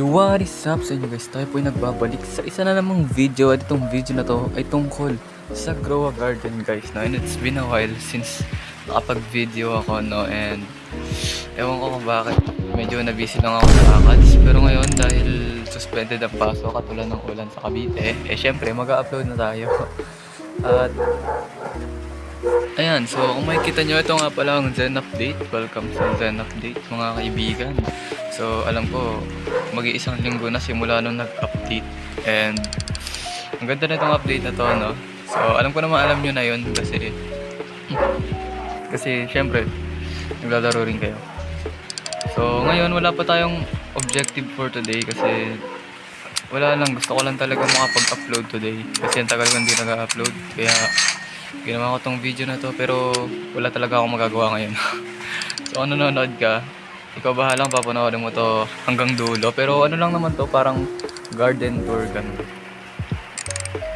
What is up sa inyo guys? Tayo po ay nagbabalik sa isa na namang video at itong video na to ay tungkol sa Grow a Garden guys, no? And it's been a while since nakapag-video ako, no? And ewan ko kung bakit medyo na-busy lang ako sa ACADS, pero ngayon dahil suspended ang pasok katulad ng ulan sa Cavite, syempre mag-upload na tayo. At ayan, so kung makikita nyo, ito nga pala ang Zen Update. Welcome sa Zen Update mga kaibigan. So alam ko, mag-iisang linggo na simula nung nag-update. And ang ganda na itong update na to, no? So alam ko naman, alam nyo na yun kasi syempre naglalaro rin kayo. So ngayon wala pa tayong objective for today kasi wala lang, gusto ko lang talaga makapag-upload today kasi ang tagal ko hindi nag-upload, kaya ginawa ko tong video na to, pero wala talaga akong magagawa ngayon. So kung nanonood ka, ikaw bahalang papanoorin mo to hanggang dulo, pero ano lang naman to, parang garden tour ganun.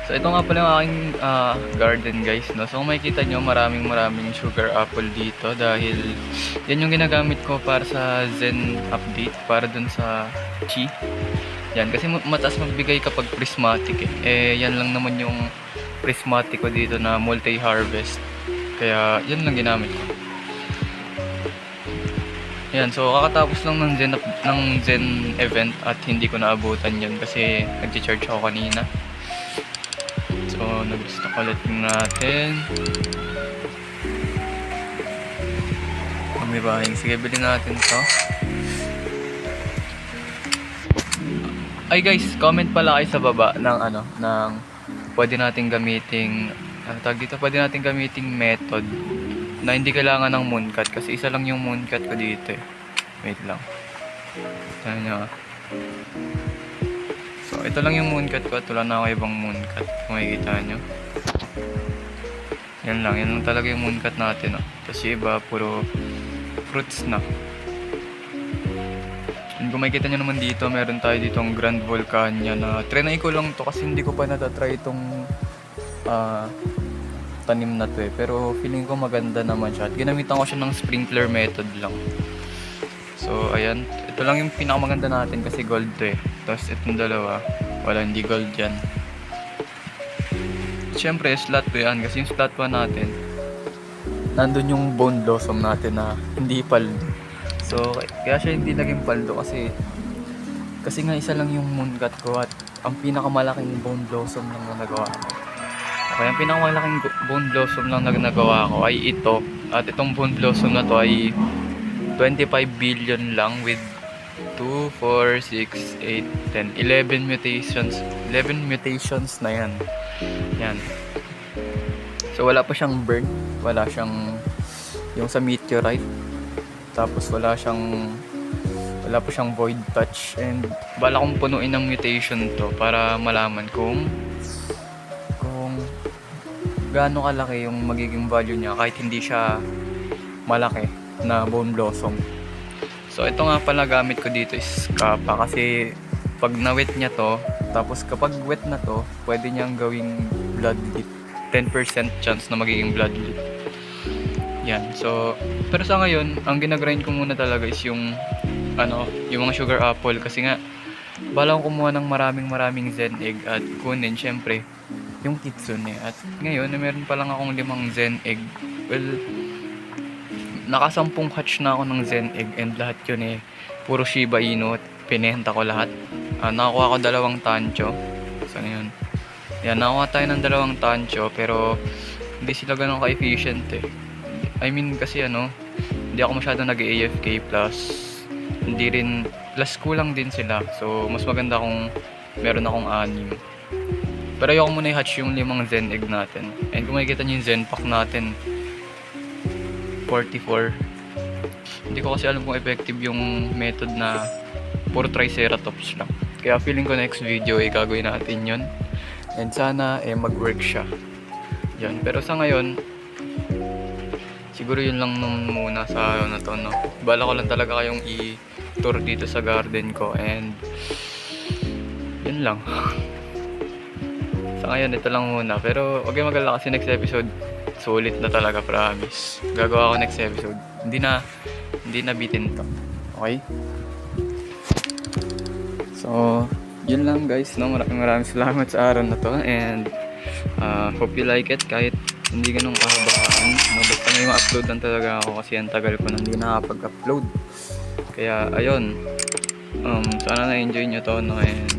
So ito nga pala yung aking garden guys, no? So kung makikita nyo, maraming sugar apple dito dahil yan yung ginagamit ko para sa Zen update, para dun sa Chi. Yan, kasi mataas magbigay kapag prismatic yan lang naman yung prismatic ko dito na multi-harvest, kaya yan lang ginamit ko. Yan, so kakatapos lang ng Zen event at hindi ko naabutan yun kasi nag-charge ako kanina. So nag-stock ulit natin. Kumibahing, sige bilhin natin to. Ay guys, comment pala kayo sa baba ng ng pwede nating gamiting pwede nating gamiting method na hindi kailangan ng mooncut, kasi isa lang yung mooncut ko dito Wait lang. Tignan nyo. So ito lang yung mooncut ko at wala na ako ibang mooncut. Kung makikita nyo, yan lang talaga yung mooncut natin, Tapos yung iba puro fruits na. And kung makikita nyo naman dito, meron tayo dito ang Grand Volcania na trinay ko lang to kasi hindi ko pa natatry itong tanim na to pero feeling ko maganda naman siya at ginamitan ko siya ng sprinkler method lang. So ayan, ito lang yung pinakamaganda natin kasi gold to tapos itong dalawa, wala, hindi gold yan. Siyempre slot 2 yan kasi yung slot 1 natin nandun yung bone blossom natin na hindi paldo. So kaya siya hindi naging paldo kasi nga isa lang yung mooncut ko at ang pinakamalaking bone blossom lang na nagawa ko. Okay, ang pinakamalaking bone blossom lang na nagawa ko ay ito, at itong bone blossom na to ay 25 billion lang with 2, 4, 6, 8, 10, 11 mutations. 11 mutations na yan. So wala pa siyang burn, wala siyang yung sa meteorite, tapos wala pa siyang void touch, and bala kong punuin ng mutation to para malaman kung gaano kalaki yung magiging value niya kahit hindi siya malaki na bone blossom. So ito nga pala gamit ko dito is Kappa kasi pag na-wet niya to, tapos kapag wet na to, pwede niyang gawing bloodlet. 10% chance na magiging bloodlet. Yan. So pero sa ngayon, ang ginagrind ko muna talaga is yung mga sugar apple kasi nga bala kong kumuha ng maraming Zen egg at kunin syempre yung kitsune. At ngayon meron pa lang akong 5 Zen egg. Well, nakasampung hatch na ako ng Zen egg and lahat yun puro Shiba Inu at pinenta ko lahat. Nakakuha ko 2 tancho. So yun, yan, nakakuha tayo ng 2 tancho pero hindi sila ganun ka-efficient I mean kasi hindi ako masyado nag-AFK plus hindi rin, plus kulang din sila. So mas maganda kung meron akong 6. Pero ayoko muna i-hatch yung 5 Zen egg natin. And kung makikita nyo yung Zen pack natin, 44. Hindi ko kasi alam kung effective yung method na puro triceratops lang. Kaya feeling ko next video gagawin natin yun. And sana mag-work siya. Yan. Pero sa ngayon, siguro yun lang muna sa na to, Bala ko lang talaga kayong i-tour dito sa garden ko. And yun lang. Sa ngayon, ito lang muna. Pero huwag kayong mag-alala kasi next episode, sulit na talaga, promise. Gagawa ko next episode. Hindi na bitin to. Okay? So, yun lang guys, no? Maraming salamat sa araw na to and hope you like it kahit hindi ganun kahabaan, no? Basta may ma-upload lang talaga ako kasi ang tagal ko nang hindi nakapag-upload. Kaya, ayun, sana na-enjoy nyo to, no? And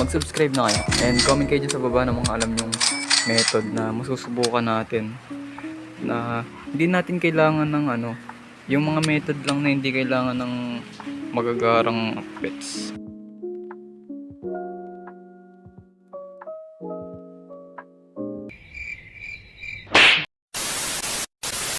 mag-subscribe na kayo and comment kayo dyan sa baba ng mga alam yung method na masusubukan natin na hindi natin kailangan ng yung mga method lang na hindi kailangan ng magagarang pets.